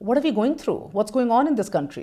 what are we going through? What's going on in this country?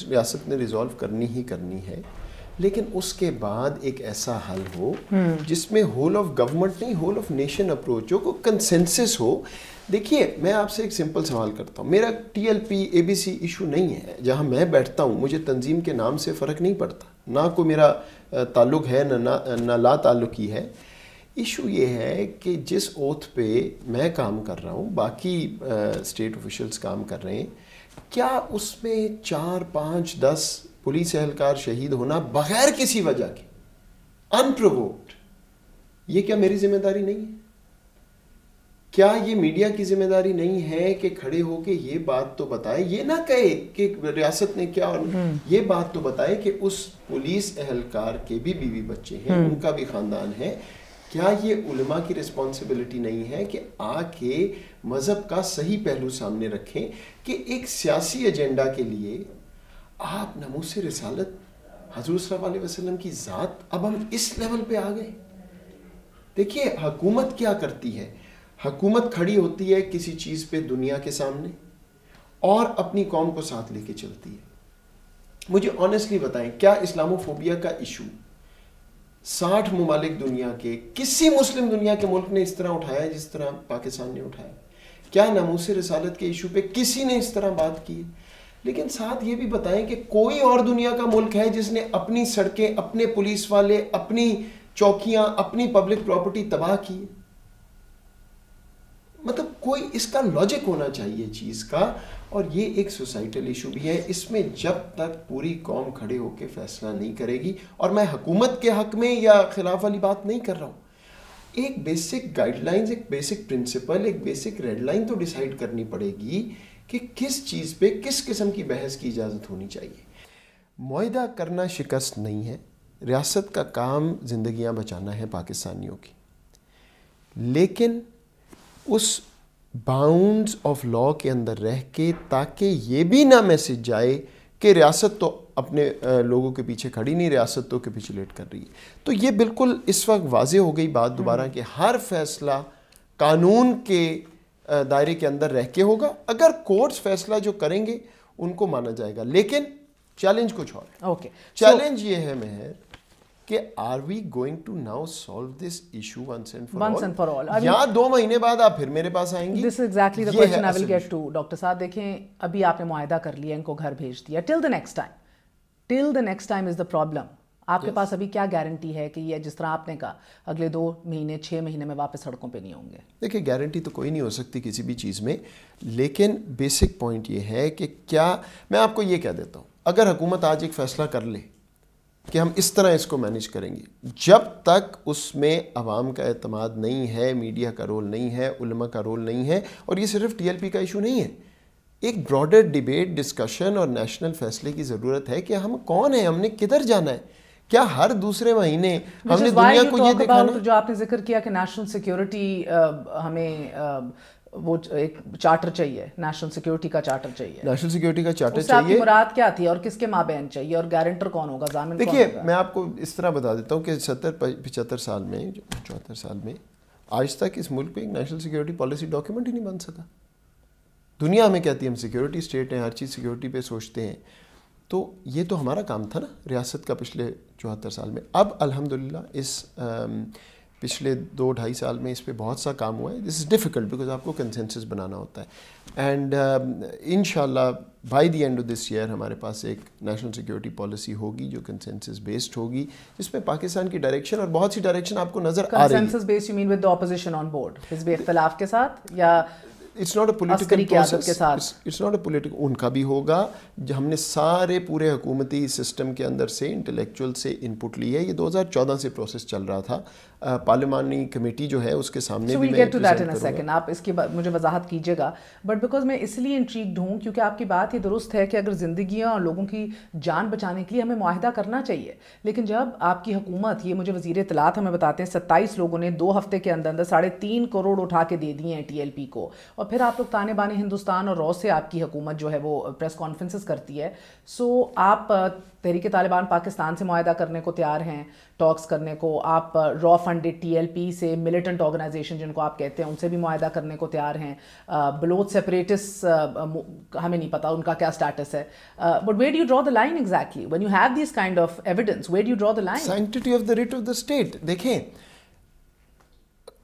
ریاست نے resolve کرنی ہی کرنی ہے، لیکن اس کے بعد ایک ایسا حل ہو جس میں ہول آف گورنمنٹ نہیں، ہول آف نیشن اپروچ ہو، کو کنسنسس ہو. دیکھیے میں آپ سے ایک سمپل سوال کرتا ہوں، میرا ٹی ایل پی اے بی سی ایشو نہیں ہے. جہاں میں بیٹھتا ہوں مجھے تنظیم کے نام سے فرق نہیں پڑتا، نہ کوئی میرا تعلق ہے نہ لا تعلقی ہے. ایشو یہ ہے کہ جس اوتھ پہ میں کام کر رہا ہوں، باقی اسٹیٹ آفیشلز کام کر رہے ہیں، کیا اس میں 4 5 10 پولیس اہلکار شہید ہونا بغیر کسی وجہ کے انپرووکڈ، یہ کیا میری ذمہ داری نہیں ہے؟ کیا یہ میڈیا کی ذمہ داری نہیں ہے کہ کھڑے ہو کے یہ بات تو بتائے، یہ نہ کہے کہ ریاست نے کیا، یہ بات تو بتائے کہ اس پولیس اہلکار کے بھی بیوی بچے ہیں، ان کا بھی خاندان ہے. کیا یہ علماء کی رسپانسبلٹی نہیں ہے کہ آ کے مذہب کا صحیح پہلو سامنے رکھیں کہ ایک سیاسی ایجنڈا کے لیے آپ ناموس رسالت حضور صلی اللہ علیہ وسلم کی ذات، اب ہم اس لیول پہ آ گئے. دیکھیے حکومت کیا کرتی ہے، حکومت کھڑی ہوتی ہے کسی چیز پہ دنیا کے سامنے اور اپنی قوم کو ساتھ لے کے چلتی ہے. مجھے آنیسٹلی بتائیں، کیا اسلامو فوبیا کا ایشو 60 ممالک دنیا کے کسی مسلم دنیا کے ملک نے اس طرح اٹھایا جس طرح پاکستان نے اٹھایا؟ کیا ناموس رسالت کے ایشو پہ کسی نے اس طرح بات کی؟ لیکن ساتھ یہ بھی بتائیں کہ کوئی اور دنیا کا ملک ہے جس نے اپنی سڑکیں، اپنے پولیس والے، اپنی چوکیاں، اپنی پبلک پراپرٹی تباہ کی؟ مطلب کوئی اس کا لاجک ہونا چاہیے چیز کا. اور یہ ایک سوسائٹل ایشو بھی ہے، اس میں جب تک پوری قوم کھڑے ہو کے فیصلہ نہیں کرے گی، اور میں حکومت کے حق میں یا خلاف والی بات نہیں کر رہا ہوں، ایک بیسک گائیڈ لائنز، ایک بیسک پرنسپل، ایک بیسک ریڈ لائن تو ڈیسائیڈ کرنی پڑے گی کہ کس چیز پہ کس قسم کی بحث کی اجازت ہونی چاہیے. معاہدہ کرنا شکست نہیں ہے، ریاست کا کام زندگیاں بچانا ہے پاکستانیوں کی، لیکن اس باؤنڈز آف لا کے اندر رہ کے، تاکہ یہ بھی نہ میسج جائے کہ ریاست تو اپنے لوگوں کے پیچھے کھڑی نہیں، ریاست تو کیپیچولیٹ کر رہی ہے. تو یہ بالکل اس وقت واضح ہو گئی بات دوبارہ کہ ہر فیصلہ قانون کے دائرے کے اندر رہ کے ہوگا. اگر کورٹس فیصلہ جو کریں گے ان کو مانا جائے گا، لیکن چیلنج کچھ اور ہے. اوکے، چیلنج یہ ہے مہر کہ are we going to now solve this issue once and for all, یا 2 مہینے بعد آپ پھر میرے پاس آئیں گی؟ This is exactly the question I will get to. Doctor صاحب دیکھیں، ابھی آپ نے معاہدہ کر لیا، ان کو گھر بھیج دیا، till the next time is the problem. آپ کے پاس ابھی کیا گارنٹی ہے کہ یہ جس طرح آپ نے کہا اگلے 2 مہینے 6 مہینے میں واپس سڑکوں پہ نہیں ہوں گے؟ دیکھیں گارنٹی تو کوئی نہیں ہو سکتی کسی بھی چیز میں، لیکن بیسک پوائنٹ یہ ہے کہ کیا، میں آپ کو یہ کہہ دیتا ہوں، اگر حکومت آج ایک فیصلہ کر لے کہ ہم اس طرح اس کو مینیج کریں گے، جب تک اس میں عوام کا اعتماد نہیں ہے، میڈیا کا رول نہیں ہے، علماء کا رول نہیں ہے، اور یہ صرف ٹی ایل پی کا ایشو نہیں ہے، ایک براڈر ڈیبیٹ، ڈسکشن اور نیشنل فیصلے کی ضرورت ہے کہ ہم کون ہیں، ہم نے کدھر جانا ہے. کیا ہر دوسرے مہینے ہم نے دنیا کو یہ دکھانا؟ جو آپ نے ذکر کیا کہ نیشنل سیکیورٹی، ہمیں وہ ایک چارٹر چاہیے، نیشنل سیکیورٹی کا چارٹر چاہیے. نیشنل سیکیورٹی کا چارٹر اس سے آپ کی چاہیے، مراد کیا تھی اور کس کے مابین چاہیے، اور گارنٹر کون ہوگا، ضامن کون ہوگا؟ دیکھیے میں آپ کو اس طرح بتا دیتا ہوں کہ 75 سال میں، 74 سال میں آج تک اس ملک پہ ایک نیشنل سیکیورٹی پالیسی ڈاکیومنٹ ہی نہیں بن سکا. دنیا ہمیں کہتی ہے ہم سیکیورٹی اسٹیٹ ہیں، ہر چیز سیکیورٹی پہ سوچتے ہیں، تو یہ تو ہمارا کام تھا نا ریاست کا پچھلے 74 سال میں. اب الحمدللہ اس پچھلے 2-2.5 سال میں اس پہ بہت سا کام ہوا ہے. دس از ڈیفیکلٹ بیکاز آپ کو کنسنسس بنانا ہوتا ہے، اینڈ انشاءاللہ by the end of this year ہمارے پاس ایک نیشنل سیکیورٹی پالیسی ہوگی جو کنسنسس بیسڈ ہوگی، جس میں پاکستان کی ڈائریکشن اور بہت سی ڈائریکشن آپ کو نظر آ رہی ہے. Consensus based you mean with the opposition on board, حزب اختلاف کے ساتھ، یا it's not a political process, it's not a political, ان کا بھی ہوگا. ہم نے سارے پورے حکومتی سسٹم کے اندر سے انٹلیکچوئل سے ان پٹ لی ہے. یہ 2014 سے پروسیس چل رہا تھا، پارلیمانی کمیٹی جو ہے اس کے سامنے بھی میں سیکنڈ آپ اس کی مجھے وضاحت کیجیے گا. بٹ بیکاز میں اس لیے انٹریگڈ ہوں کیونکہ آپ کی بات یہ درست ہے کہ اگر زندگیاں اور لوگوں کی جان بچانے کے لیے ہمیں معاہدہ کرنا چاہیے، لیکن جب آپ کی حکومت، یہ مجھے وزیر اطلاعات ہمیں بتاتے ہیں 27 لوگوں نے 2 ہفتے کے اندر 3.5 کروڑ اٹھا کے دے دیے ہیں ٹی ایل پی کو، اور پھر آپ لوگ تانے بانے ہندوستان اور رو سے آپ کی حکومت جو ہے وہ پریس کانفرنسز کرتی ہے. سو آپ تحریک طالبان پاکستان سے معاہدہ کرنے کو تیار ہیں, ٹاکس کرنے کو, آپ را فنڈڈ ٹی ایل پی سے ملیٹنٹ آرگنائزیشن جن کو آپ کہتے ہیں ان سے بھی معاہدہ کرنے کو تیار ہیں, بلوچ سیپریٹسٹ ہمیں نہیں پتا ان کا کیا اسٹیٹس ہے, but where do you draw the line exactly when you have these kind of evidence, where do you draw the line? Sanctity of the rate of the state. دیکھیں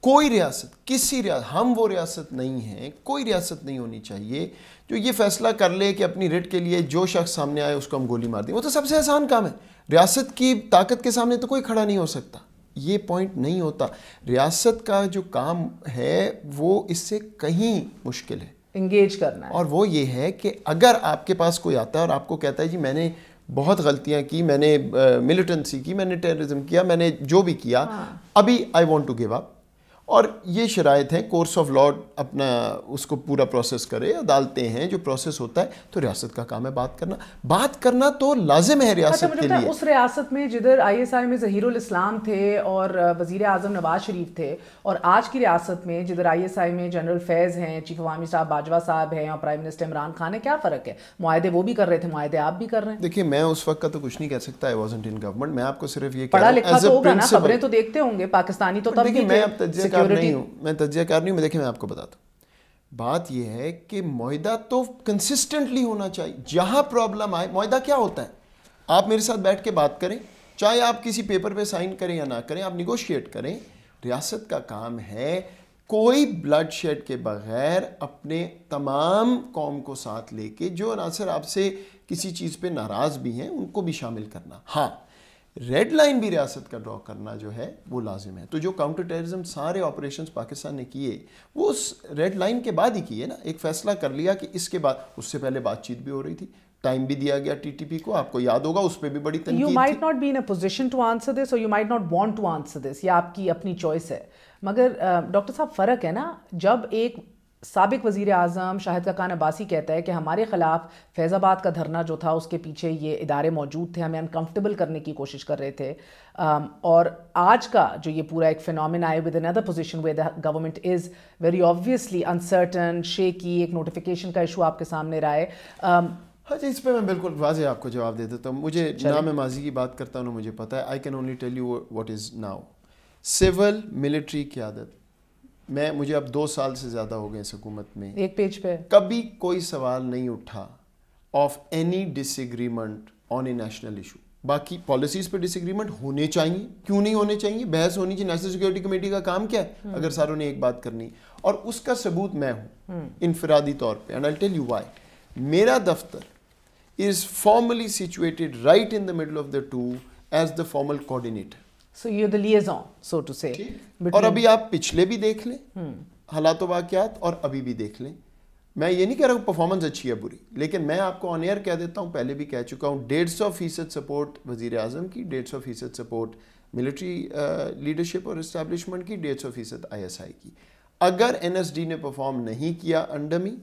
کوئی ریاست, کسی ریاست, ہم وہ ریاست نہیں ہیں, کوئی ریاست نہیں ہونی چاہیے جو یہ فیصلہ کر لے کہ اپنی ریٹ کے لیے جو شخص سامنے آئے اس کو ہم گولی مار دیں. وہ تو سب سے آسان کام ہے. ریاست کی طاقت کے سامنے تو کوئی کھڑا نہیں ہو سکتا. یہ پوائنٹ نہیں ہوتا. ریاست کا جو کام ہے وہ اس سے کہیں مشکل ہے, انگیج کرنا ہے. اور وہ یہ ہے کہ اگر آپ کے پاس کوئی آتا ہے اور آپ کو کہتا ہے جی میں نے بہت غلطیاں کی, میں نے ملیٹنسی کی, میں نے ٹیررزم کیا, میں نے جو بھی کیا, ابھی I want to give up, اور یہ شرائط ہیں, کورس آف لاء اپنا اس کو پورا پروسیس کرے, عدالتیں ہیں, جو پروسیس ہوتا ہے, تو ریاست کا کام ہے بات کرنا تو لازم ہے ریاست کے لیے. اس ریاست میں جدھر آئی ایس آئی میں ظہیر الاسلام تھے اور وزیر اعظم نواز شریف تھے, اور آج کی ریاست میں جدھر آئی ایس آئی میں جنرل فیض ہیں, چیف عوامی صاحب باجوہ صاحب ہیں, اور پرائم منسٹر عمران خان ہے, کیا فرق ہے؟ معاہدے وہ بھی کر رہے تھے, معاہدے آپ بھی کر رہے ہیں. دیکھیے میں اس وقت کا تو کچھ نہیں کہہ سکتا, آئی وازنٹ ان گورنمنٹ. میں آپ کو صرف یہ پڑھا لکھا تو ہوگا نا, خبریں تو دیکھتے ہوں گے, پاکستانی تو تب بھی میں اب تجزیہ کار نہیں ہوں, میں تجزیہ کار نہیں ہوں. دیکھیں میں آپ کو بتاتا ہوں, بات یہ ہے کہ معاہدہ تو کنسسٹنٹلی ہونا چاہیے. جہاں پرابلم آئے, معاہدہ کیا ہوتا ہے, آپ میرے ساتھ بیٹھ کے بات کریں, چاہے آپ کسی پیپر پہ سائن کریں یا نہ کریں, آپ نیگوشیٹ کریں. ریاست کا کام ہے کوئی بلڈ شیڈ کے بغیر اپنے تمام قوم کو ساتھ لے کے, جو عناصر آپ سے کسی چیز پہ ناراض بھی ہیں ان کو بھی شامل کرنا. ہاں ریڈ لائن بھی ریاست کا ڈرا کرنا جو ہے وہ لازم ہے. تو جو کاؤنٹر ٹیررزم سارے آپریشنز پاکستان نے کیے وہ اس ریڈ لائن کے بعد ہی کیے نا. ایک فیصلہ کر لیا کہ اس کے بعد, اس سے پہلے بات چیت بھی ہو رہی تھی, ٹائم بھی دیا گیا ٹی ٹی پی کو, آپ کو یاد ہوگا اس پہ بھی بڑی تنقید تھی. You might not be in a position to answer this or you might not want to answer this, یہ آپ کی اپنی چوائس ہے. مگر ڈاکٹر صاحب فرق ہے نا, جب ایک سابق وزیر اعظم شاہد خاقان عباسی کہتا ہے کہ ہمارے خلاف فیض آباد کا دھرنا جو تھا اس کے پیچھے یہ ادارے موجود تھے, ہمیں انکمفرٹیبل کرنے کی کوشش کر رہے تھے, اور آج کا جو یہ پورا ایک فینومینا ہے with another position where the government is very obviously uncertain, shaky, ایک نوٹیفیکیشن کا ایشو آپ کے سامنے رہا ہے. ہاں جی, اس پہ میں بالکل واضح آپ کو جواب دے دیتا ہوں. مجھے نہ میں ماضی کی بات کرتا ہوں, مجھے پتا ہے. I can only tell you what is now. Civil military قیادت میں, مجھے اب 2 سال سے زیادہ ہو گئے اس حکومت میں, ایک پیج پہ کبھی کوئی سوال نہیں اٹھا of any disagreement on a national issue. باقی پالیسیز پہ ڈس ایگریمنٹ ہونے چاہیے, کیوں نہیں ہونے چاہیے, بحث ہونی چاہیے. نیشنل سیکورٹی کمیٹی کا کام کیا ہے اگر ساروں نے ایک بات کرنی, اور اس کا ثبوت میں ہوں انفرادی طور پہ. And I tell you why. میرا دفتر is formally situated right in the middle of the two as the formal coordinator. So you're the liaison, so to say. اور ابھی آپ پچھلے بھی دیکھ لیں حالات و واقعات, اور ابھی بھی دیکھ لیں. میں یہ نہیں کہہ رہا ہوں پرفارمنس اچھی ہے بری, لیکن میں آپ کو آن ایئر کہہ دیتا ہوں, پہلے بھی کہہ چکا ہوں, 150% سپورٹ وزیر اعظم کی, 150% سپورٹ ملٹری لیڈرشپ اور اسٹیبلشمنٹ کی, 150% آئی ایس آئی کی. اگر این ایس ڈی نے پرفارم نہیں کیا under me,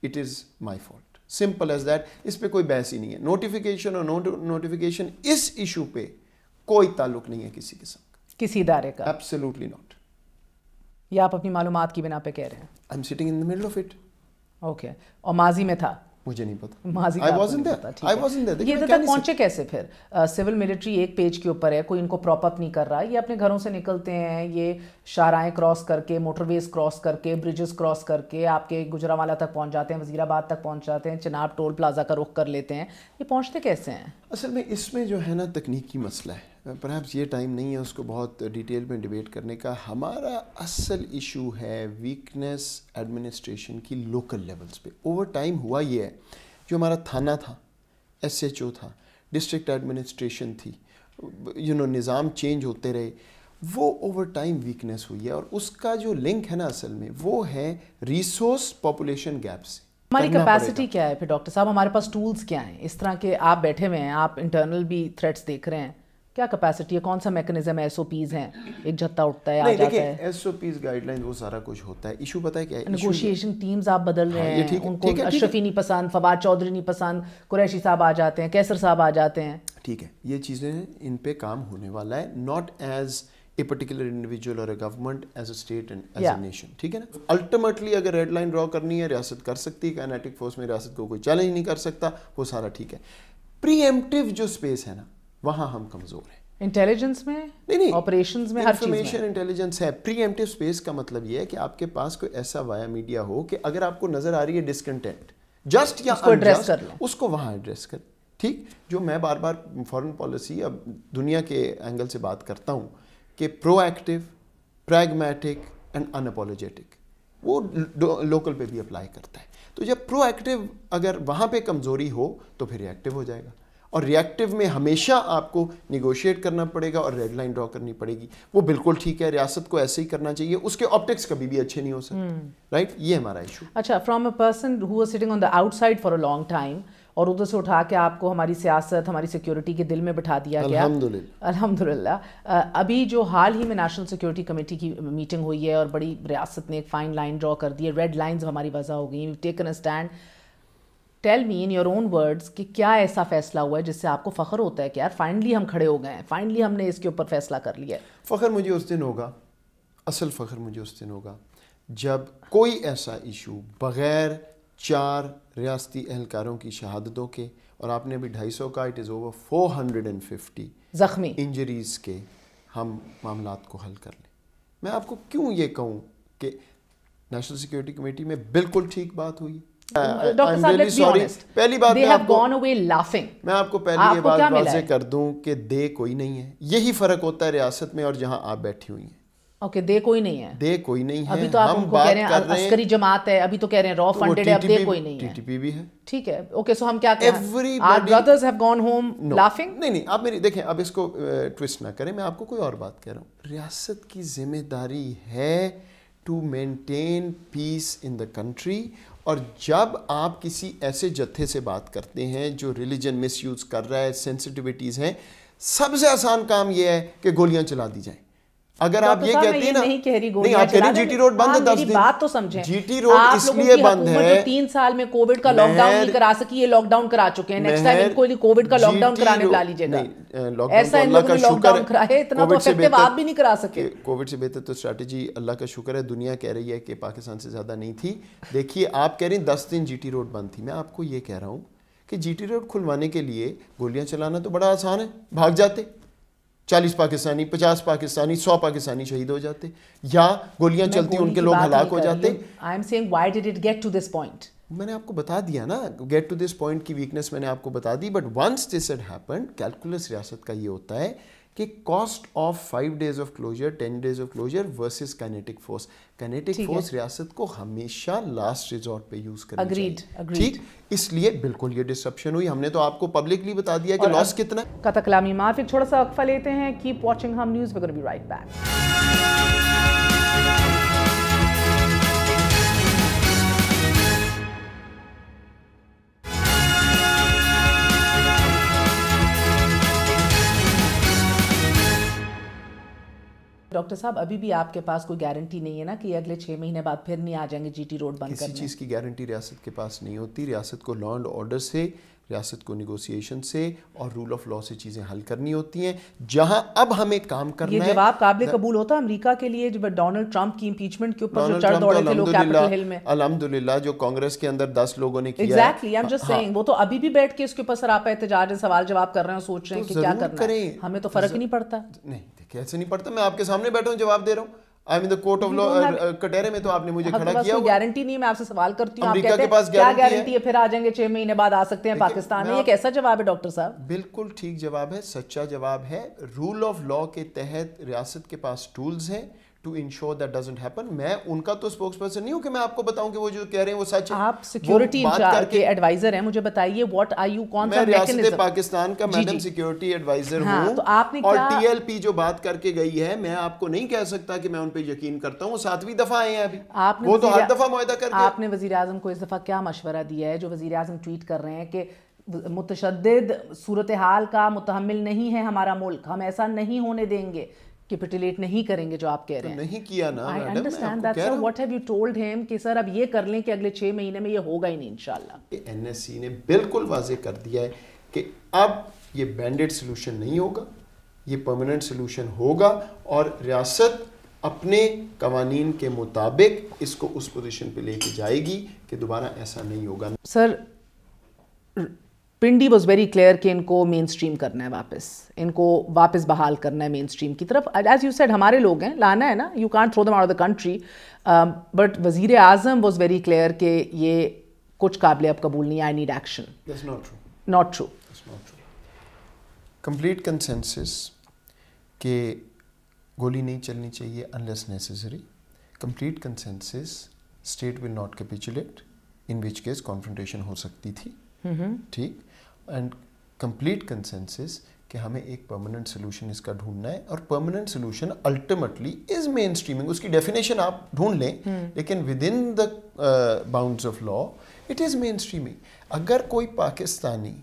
it is my fault. Simple as that. اس پہ کوئی بحث ہی نہیں ہے. نوٹیفیکیشن اور نوٹیفیکیشن اس ایشو پہ کوئی تعلق نہیں ہے کسی قسم کا, کسی ادارے کا. Absolutely not. یہ آپ اپنی معلومات کی بنا پہ کہہ رہے ہیں. I am sitting in the middle of it. Okay. اور ماضی میں تھا؟ مجھے نہیں پتا, ماضی I wasn't there. یہ تک پہنچے کیسے پھر؟ سول ملٹری ایک پیج کے اوپر ہے, کوئی ان کو پراپ اپ نہیں کر رہا, یہ اپنے گھروں سے نکلتے ہیں, یہ شاہراہیں کراس کر کے, موٹر ویز کراس کر کے, برجز کراس کر کے آپ کے گجرانوالہ تک پہنچ جاتے ہیں, وزیر آباد تک پہنچ جاتے ہیں, چناب ٹول پلازا کا رخ کر لیتے ہیں. یہ پہنچتے کیسے ہیں؟ اصل میں اس میں جو ہے نا تکنیکی مسئلہ ہے, پرہیپس یہ ٹائم نہیں ہے اس کو بہت ڈیٹیل میں ڈیبیٹ کرنے کا. ہمارا اصل ایشو ہے ویکنیس ایڈمنسٹریشن کی لوکل لیولز پہ. اوور ٹائم ہوا یہ ہے, جو ہمارا تھانہ تھا, ایس ایچ او تھا, ڈسٹرکٹ ایڈمنسٹریشن تھی, نظام چینج ہوتے رہے, وہ اوور ٹائم ویکنیس ہوئی ہے. اور اس کا جو لنک ہے نا اصل میں وہ ہے ریسورس پاپولیشن گیپ سے. ہماری کیپیسٹی کیا ہے پھر ڈاکٹر صاحب, ہمارے پاس ٹولز کیا ہیں؟ اس طرح کے آپ بیٹھے ہوئے ہیں, آپ انٹرنل بھی تھریٹس دیکھ رہے ہیں, کیا کیپیسٹی ہے, کون سا میکنزم ہے, ایس او پیز ہیں, ایک جھتا اٹھتا ہے, آ جاتا ہے, S O Ps guidelines, وہ سارا کچھ ہوتا ہے. ایشو پتہ ہے کیا ہے, نیگوشیشن ٹیمز آپ بدل رہے ہیں, ان کو اشرفی نہیں پسند, فواد چودھری نہیں پسند, قریشی صاحب آ جاتے ہیں, کیسر صاحب آ جاتے ہیں. ٹھیک ہے, یہ چیزیں ان پہ کام ہونے والا ہے, not as a particular individual or a government as a state and as a nation. ٹھیک ہے نا. الٹیمیٹلی اگر ریڈ لائن ڈرا کرنی ہے ریاست کر سکتی ہے, کائنیٹک فورس میں ریاست کو کوئی چیلنج نہیں کر سکتا, وہ سارا ٹھیک ہے. پری ایمپٹیو جو اسپیس ہے نا وہاں ہم کمزور ہیں. انٹیلیجنس میں نہیں, آپریشنز میں, ہر چیز میں انفارمیشن انٹیلیجنس ہے. پری ایمپٹیو اسپیس کا مطلب یہ ہے کہ آپ کے پاس کوئی ایسا وایا میڈیا ہو کہ اگر آپ کو نظر آ رہی ہے ڈسکنٹینٹ جسٹ یا انجسٹ, اس کو وہاں ایڈریس کر. ٹھیک, جو میں بار بار فارن پالیسی اب دنیا کے اینگل سے بات کرتا ہوں کہ proactive, pragmatic and unapologetic, وہ لوکل پہ بھی اپلائی کرتا ہے. تو جب پرو ایکٹیو اگر وہاں پہ کمزوری ہو تو پھر ریئیکٹیو ہو جائے گا, اور ریئیکٹیو میں ہمیشہ آپ کو نیگوشیٹ کرنا پڑے گا اور ریڈ لائن ڈرا کرنی پڑے گی. وہ بالکل ٹھیک ہے, ریاست کو ایسے ہی کرنا چاہیے, اس کے آپٹکس کبھی بھی اچھے نہیں ہو سکتے. رائٹ, یہ ہمارا ایشو. اچھا, from a person who was sitting on the out side for a long time, اور ادھر سے اٹھا کے آپ کو ہماری سیاست, ہماری سیکیورٹی کے دل میں بٹھا دیا گیا. الحمدللہ. ابھی جو حال ہی میں نیشنل سیکیورٹی کمیٹی کی میٹنگ ہوئی ہے اور بڑی ریاست نے ایک فائن لائن ڈرا کر دی ہے, ریڈ لائنز ہماری وضع ہو گئی ہیں, taken a stand. Tell me in your own words کہ کیا ایسا فیصلہ ہوا ہے جس سے آپ کو فخر ہوتا ہے کہ یار فائنلی ہم کھڑے ہو گئے ہیں, فائنلی ہم نے اس کے اوپر فیصلہ کر لیا ہے. فخر مجھے اس دن ہوگا, اصل فخر مجھے اس دن ہوگا جب کوئی ایسا ایشو بغیر 4 ریاستی اہلکاروں کی شہادتوں کے, اور آپ نے ابھی 250 کا, اٹ از اوور 450 زخمی انجریز کے, ہم معاملات کو حل کر لیں. میں آپ کو کیوں یہ کہوں کہ نیشنل سیکیورٹی کمیٹی میں بالکل ٹھیک بات ہوئی. ڈاکٹر صاحب لیٹس بی آنیسٹ, پہلی بات they have gone away laughing. میں آپ کو پہلی یہ بات واضح کر دوں کہ دے کوئی نہیں ہے. یہی فرق ہوتا ہے ریاست میں اور جہاں آپ بیٹھی ہوئی ہیں. اوکے, دے کوئی نہیں ہے, دے کوئی نہیں ہے. ابھی تو آپ ان کو کہہ رہے ہیں عسکری جماعت ہے, ابھی تو کہہ رہے ہیں را فنڈڈ ہے, اب دے کوئی نہیں ہے. ٹی ٹی پی بھی ہے. ٹھیک ہے, اوکے, سو ہم کیا کہیں, our brothers have gone home laughing. نہیں, آپ میری دیکھیں, اب اس کو ٹوسٹ نہ کریں, میں آپ کو کوئی اور بات کہہ رہا ہوں. ریاست کی ذمہ داری ہے to maintain peace in the country, اور جب آپ کسی ایسے جتھے سے بات کرتے ہیں جو ریلیجن مس یوز کر رہا ہے, سینسٹیوٹیز ہیں, سب سے آسان کام یہ ہے کہ گولیاں چلا دی جائیں. اگر آپ یہ کہتے ہیں نا, نہیں آپ کہہ رہے ہیں جی ٹی روڈ بند ہے 10 دن, بات تو سمجھیں, جی ٹی روڈ اس لیے بند ہے, 3 سال میں کووڈ کا لاک ڈاؤن نہیں کرا سکی, یہ لاک ڈاؤن کرا چکے ہیں. نیکسٹ ٹائم ان کو کووڈ کا لاک ڈاؤن کرانے بلا لیجیے گا. ایسا ان لوگوں نے لاک ڈاؤن کرایا, اتنا تو افیکٹو آپ بھی نہیں کرا سکے. کووڈ سے بہتر تو اسٹریٹجی اللہ کا شکر ہے دنیا کہہ رہی ہے کہ پاکستان سے زیادہ نہیں تھی. دیکھیے, آپ کہہ رہے ہیں 10 دن جی ٹی روڈ بند تھی, میں آپ کو یہ کہہ رہا ہوں کہ جی ٹی روڈ کھلوانے کے لیے گولیاں چلانا تو بڑا آسان ہے, بھاگ جاتے 40 پاکستانی, 50 پاکستانی, 100 پاکستانی شہید ہو جاتے, یا گولیاں چلتی ان کے لوگ ہلاک ہو جاتے. I am saying why did it get to this point? میں نے آپ کو بتا دیا نا, گیٹ ٹو دس پوائنٹ کی ویکنس میں نے آپ کو بتا دی. But once this had happened, calculus ریاست کا یہ ہوتا ہے کہ cost of 5 days of closure, 10 days of closure versus kinetic force. Kinetic force ریاست کو ہمیشہ لاسٹ ریزورٹ پہ یوز کرنی چاہیے. ٹھیک, اس لیے بالکل یہ ڈسرپشن ہوئی. ہم نے تو آپ کو پبلکلی بتا دیا کہ لاس کتنا ہے. قطع کلامی معاف, ایک چھوٹا سا وقفہ لیتے ہیں. کیپ واچنگ ہم news, we gonna be right back. Doctor صاحب, ابھی بھی آپ کے پاس کوئی گارنٹی نہیں ہے نا کہ اگلے 6 مہینے بعد پھر نہیں آ جائیں گے جی ٹی روڈ بند کرنے؟ کسی چیز کی گارنٹی ریاست کے پاس نہیں ہوتی. ریاست کو لا اینڈ آرڈر سے, ریاست کو نیگوسیشن سے اور رول آف لا سے چیزیں حل کرنی ہوتی ہیں. جہاں اب ہمیں کام کرنا ہے, یہ جواب قابل قبول ہوتا ہے امریکہ کے لیے جب ڈونلڈ ٹرمپ کی امپیچمنٹ کے اوپر جو چڑھ دوڑے تھے لوگ کیپٹل ہل میں, الحمدللہ جو کانگریس کے اندر 10 لوگوں نے کیا. Exactly, I'm just saying, وہ تو ابھی بھی بیٹھ کے اس کے اوپر سراپا احتجاج سوال جواب کر رہے ہیں, سوچ رہے ہیں کہ کیا کرنا ہے. ہمیں تو فرق ہی نہیں پڑتا. نہیں, کیسے نہیں پڑتا, میں آپ کے سامنے بیٹھا ہوں جواب دے رہا ہوں. آئی مین دا کورٹ آف لا کٹہرے میں تو آپ نے مجھے کھڑا کیا. کوئی گارنٹی نہیں, میں آپ سے سوال کرتی ہوں, آپ کہتے ہیں کیا گارنٹی ہے پھر آ جائیں گے 6 مہینے بعد آ سکتے ہیں پاکستان میں. یہ کیسا جواب ہے ڈاکٹر صاحب؟ بالکل ٹھیک جواب ہے, سچا جواب ہے. رول آف لا کے تحت ریاست کے پاس ٹولز ہیں to ensure that doesn't happen. میں ان کا تو اسپوکس پرسن نہیں ہوں کہ میں آپ کو بتاؤں کہ وہ جو کہہ رہے ہیں وہ سچ ہے. آپ سیکیورٹی کے ایڈوائزر ہیں, مجھے بتائیے واٹ آر یو, کون سا میکینزم؟ میں ریاست پاکستان کا میڈم سیکیورٹی ایڈوائزر ہوں, اور ٹی ایل پی جو بات کر کے گئی ہے, میں آپ کو نہیں کہہ سکتا کہ میں ان پہ یقین کرتا ہوں. 7ویں دفعہ آئے ہیں ابھی, وہ تو ہر دفعہ معاہدہ کر کے. آپ نے وزیر اعظم کو اس دفعہ کیا مشورہ دیا ہے جو وزیر اعظم ٹویٹ کر رہے ہیں کہ متشدد صورتحال کا متحمل نہیں ہے ہمارا ملک, ہم ایسا نہیں ہونے دیں گے, کیپٹولیٹ نہیں کریں گے جو آپ کہہ رہے ہیں؟ نہیں کیا نا I understand that, sir. What have you told him کہ سر اب یہ کر لیں کہ اگلے 6 مہینے میں یہ ہوگا ہی نہیں انشاءاللہ. این ایس سی نے بالکل واضح کر دیا ہے کہ اب یہ بینڈیڈ سلوشن نہیں ہوگا, یہ پرماننٹ سلوشن ہوگا اور ریاست اپنے قوانین کے مطابق اس کو اس پوزیشن پہ لے کے جائے گی کہ دوبارہ ایسا نہیں ہوگا. سر پنڈی واز ویری کلیئر کہ ان کو مین اسٹریم کرنا ہے واپس, ان کو واپس بحال کرنا ہے مین اسٹریم کی طرف. ایز یو سیڈ ہمارے لوگ ہیں, لانا ہے نا, you can't through them out of the country, but وزیر اعظم واز ویری کلیئر کہ یہ کچھ قابل اب قبول نہیں, I need action. Not true. Complete consensus کہ گولی نہیں چلنی چاہیے unless necessary. Complete consensus state will not capitulate, in which case confrontation ہو سکتی تھی. ٹھیک. اینڈ کمپلیٹ کنسنسس کہ ہمیں ایک پرماننٹ سلوشن اس کا ڈھونڈنا ہے, اور پرماننٹ سلوشن الٹیمیٹلی از مین اسٹریمنگ. اس کی ڈیفینیشن آپ ڈھونڈ لیں, لیکن within the bounds of law it is مین اسٹریمنگ. اگر کوئی پاکستانی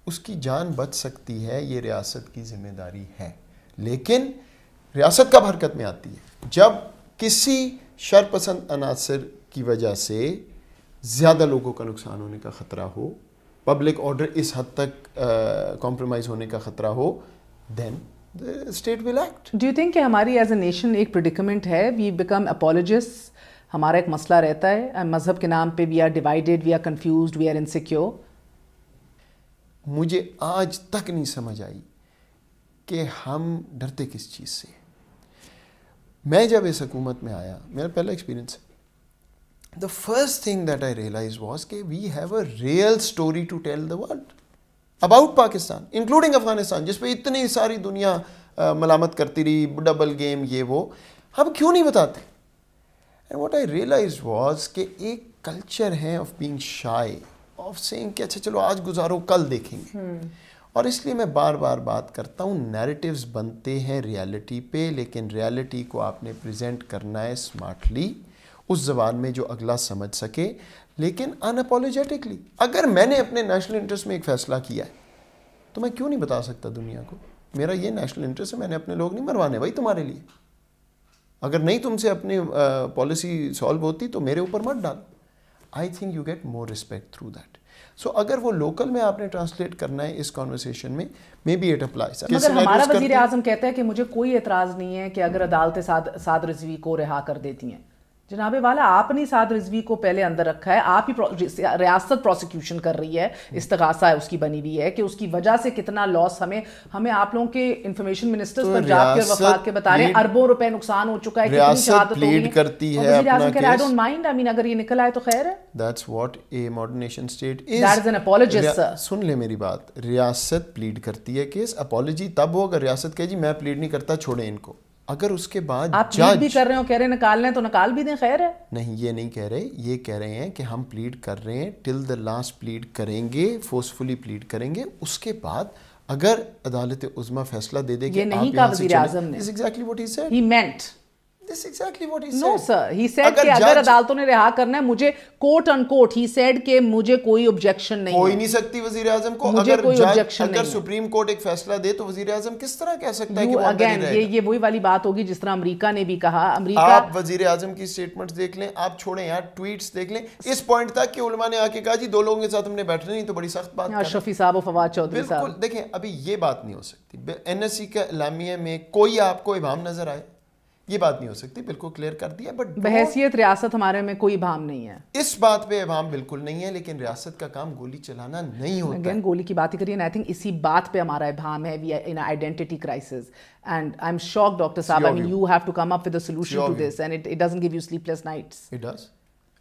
اس کی جان بچ سکتی ہے, یہ ریاست کی ذمہ داری ہے, لیکن ریاست کب حرکت میں آتی ہے؟ جب کسی شرپسند عناصر کی وجہ سے زیادہ لوگوں کا نقصان ہونے کا خطرہ ہو, پبلک آرڈر اس حد تک کمپرومائز ہونے کا خطرہ ہو, دین the state will act. Do you think کہ ہماری ایز اے نیشن ایک پریڈیکمنٹ ہے, وی بیکم اپولوجسٹ, ہمارا ایک مسئلہ رہتا ہے مذہب کے نام پہ, we are divided, we are confused, we are insecure. مجھے آج تک نہیں سمجھ آئی کہ ہم ڈرتے کس چیز سے. میں جب اس حکومت میں آیا, میرا پہلا experience, the first thing that I realized was کہ we have a real story to tell the world about Pakistan, including Afghanistan, جس پہ اتنی ساری دنیا ملامت کرتی رہی, ڈبل گیم, یہ وہ, ہم کیوں نہیں بتاتے؟ And what I realized was کہ ایک کلچر ہے of being shy, of saying کہ اچھا چلو آج گزارو کل دیکھیں گے. اور اس لیے میں بار بار بات کرتا ہوں, نیریٹیوز بنتے ہیں ریالٹی پہ, لیکن ریالٹی کو آپ نے پریزنٹ کرنا ہے اسمارٹلی, اس زبان میں جو اگلا سمجھ سکے, لیکن اناپولوجیٹکلی. اگر میں نے اپنے نیشنل انٹرسٹ میں ایک فیصلہ کیا ہے تو میں کیوں نہیں بتا سکتا دنیا کو میرا یہ نیشنل انٹرسٹ ہے, میں نے اپنے لوگ نہیں مروانے بھائی تمہارے لیے. اگر نہیں تم سے اپنی پالیسی سالو ہوتی تو میرے اوپر مت ڈالو. I think you get more respect through that. So اگر وہ لوکل میں آپ نے ٹرانسلیٹ کرنا ہے اس کانورسیشن میں, مے بی اٹ اپلائز. مگر ہمارا وزیر اعظم کہتا ہے کہ مجھے کوئی اعتراض نہیں ہے کہ اگر عدالتیں سعد رضوی کو رہا کر دیتی ہیں. جناب والا, آپ نے سعد رضوی کو پہلے اندر رکھا ہے, آپ ہی ریاست پروسیکیوشن کر رہی ہے, استغاثہ ہے اس کی بنی ہوئی ہے کہ اس کی وجہ سے کتنا لاس ہمیں آپ لوگوں کے انفارمیشن منسٹرز پنجاب کے اور وفاق کے بتا رہے ہیں, اربوں روپے نقصان ہو چکا ہے, کتنی شہادت ہو گئی کرتی ہے. وزیر اعظم کہہ رہا ہے I don't mind, I mean اگر یہ نکل آئے تو خیر ہے. That's what a modern nation state is. That is an apologist, sir. سن لے میری بات, ریاست پلیڈ کرتی ہے کیس, اپالوجی تب ہو اگر ریاست کہے جی میں پلیڈ نہیں کرتا, چھوڑیں ان کو. اگر اس کے بعد آپ پلیڈ بھی کر رہے ہو, کہہ رہے ہیں نکال لیں تو نکال بھی دیں, خیر ہے. نہیں, یہ نہیں کہہ رہے, یہ کہہ رہے ہیں کہ ہم پلیڈ کر رہے ہیں, ٹل دا لاسٹ پلیڈ کریں گے, فورسفلی پلیڈ کریں گے. اس کے بعد اگر عدالت عظمیٰ فیصلہ دے دے کہ یہ نہیں کہا وزیر اعظم نے. This is exactly what he said. He meant. This is exactly what he said. No sir, he said کہ اگر عدالتوں نے رہا کرنا ہے, مجھے کوٹ ان کوٹ he said کہ مجھے کوئی objection نہیں ہے. کوئی نہیں سکتی وزیر اعظم کو, اگر سپریم کورٹ ایک فیصلہ دے تو وزیر اعظم کس طرح کہہ سکتا ہے کہ وہ اندر ہی رہے گا. یہ وہی والی بات ہوگی جس طرح امریکہ نے بھی کہا. آپ وزیر اعظم کی سٹیٹمنٹس دیکھ لیں, آپ چھوڑیں یار ٹویٹس دیکھ لیں, اس پوائنٹ تک کہ علماء نے آ کے کہا جی 2 لوگوں کے ساتھ ہم نے بیٹھنا نہیں, تو بڑی سخت بات ہے. شفیع صاحب و فواد چودھری صاحب, بالکل. دیکھیں ابھی یہ بات نہیں ہو سکتی, این ایس سی کا اعلامیہ میں کوئی آپ کو ابہام نظر آئے, یہ بات نہیں ہو سکتی, بالکل کلیئر کر دیا. بٹ بحیثیت ریاست ہمارے میں کوئی ابہام نہیں ہے, اس بات پہ ابہام بالکل نہیں ہے, لیکن ریاست کا کام گولی چلانا نہیں ہوتا. اگین گولی کی بات ہی کریے, آئی تھنک اسی بات پہ ہمارا ابہام ہے. We are in identity crisis, and I am shocked doctor صاحب, I mean you have to come up with a solution to this, and it doesn't give you sleepless nights. It does,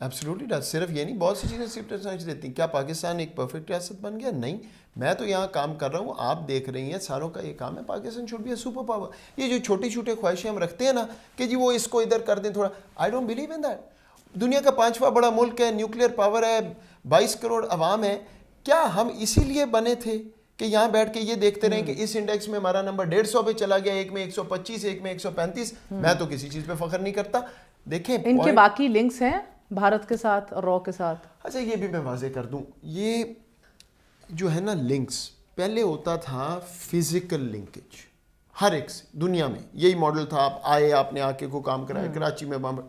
absolutely does. صرف یہ نہیں, بہت سی چیزیں sleep less nights دیتی ہیں. کیا پاکستان ایک پرفیکٹ ریاست بن گیا؟ نہیں. میں تو یہاں کام کر رہا ہوں, آپ دیکھ رہی ہیں, ساروں کا یہ کام ہے. Pakistan should be a superpower. یہ جو چھوٹی چھوٹے خواہشیں ہم رکھتے ہیں نا کہ جی وہ اس کو ادھر کر دیں تھوڑا, I don't believe in that. دنیا کا 5واں بڑا ملک ہے, نیوکلیئر پاور ہے, 22 کروڑ عوام ہے. کیا ہم اسی لیے بنے تھے کہ یہاں بیٹھ کے یہ دیکھتے رہیں کہ اس انڈیکس میں ہمارا نمبر 150 پہ چلا گیا, ایک میں 125, ایک میں 135. میں تو کسی چیز پہ فخر نہیں کرتا. دیکھیں ان کے باقی لنکس ہیں بھارت کے ساتھ اور را کے ساتھ. اچھا یہ بھی میں واضح کر دوں, یہ جو ہے نا لنکس, پہلے ہوتا تھا فزیکل لنکیج ہر ایک سے, دنیا میں یہی ماڈل تھا. آپ آئے, آپ نے آ کے کو کام کرایا, کراچی میں بم.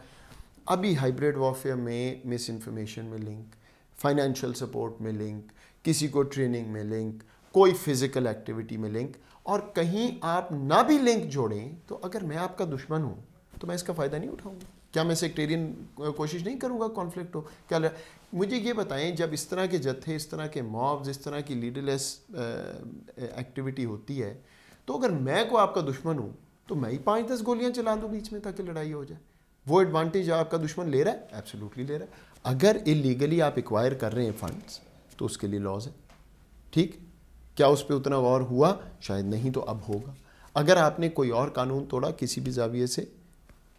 ابھی ہائبریڈ وارفیئر میں مس انفارمیشن میں لنک, فائنینشیل سپورٹ میں لنک, کسی کو ٹریننگ میں لنک, کوئی فزیکل ایکٹیویٹی میں لنک, اور کہیں آپ نہ بھی لنک جوڑیں تو اگر میں آپ کا دشمن ہوں تو میں اس کا فائدہ نہیں اٹھاؤں گا. کیا میں سیکٹیرین کوشش نہیں کروں گا کانفلکٹ ہو؟ کیا مجھے یہ بتائیں, جب اس طرح کے جتھے, اس طرح کے مابز, اس طرح کی لیڈر لیس ایکٹیویٹی ہوتی ہے, تو اگر میں کو آپ کا دشمن ہوں تو میں ہی 5-10 گولیاں چلا دوں بیچ میں تاکہ لڑائی ہو جائے. وہ ایڈوانٹیج آپ کا دشمن لے رہا ہے, ایبسلیوٹلی لے رہا ہے. اگر اللیگلی آپ ایکوائر کر رہے ہیں فنڈز تو اس کے لیے لاز ہے. ٹھیک, کیا اس پہ اتنا غور ہوا؟ شاید نہیں, تو اب ہوگا. اگر آپ نے کوئی اور قانون توڑا کسی بھی زاویے سے,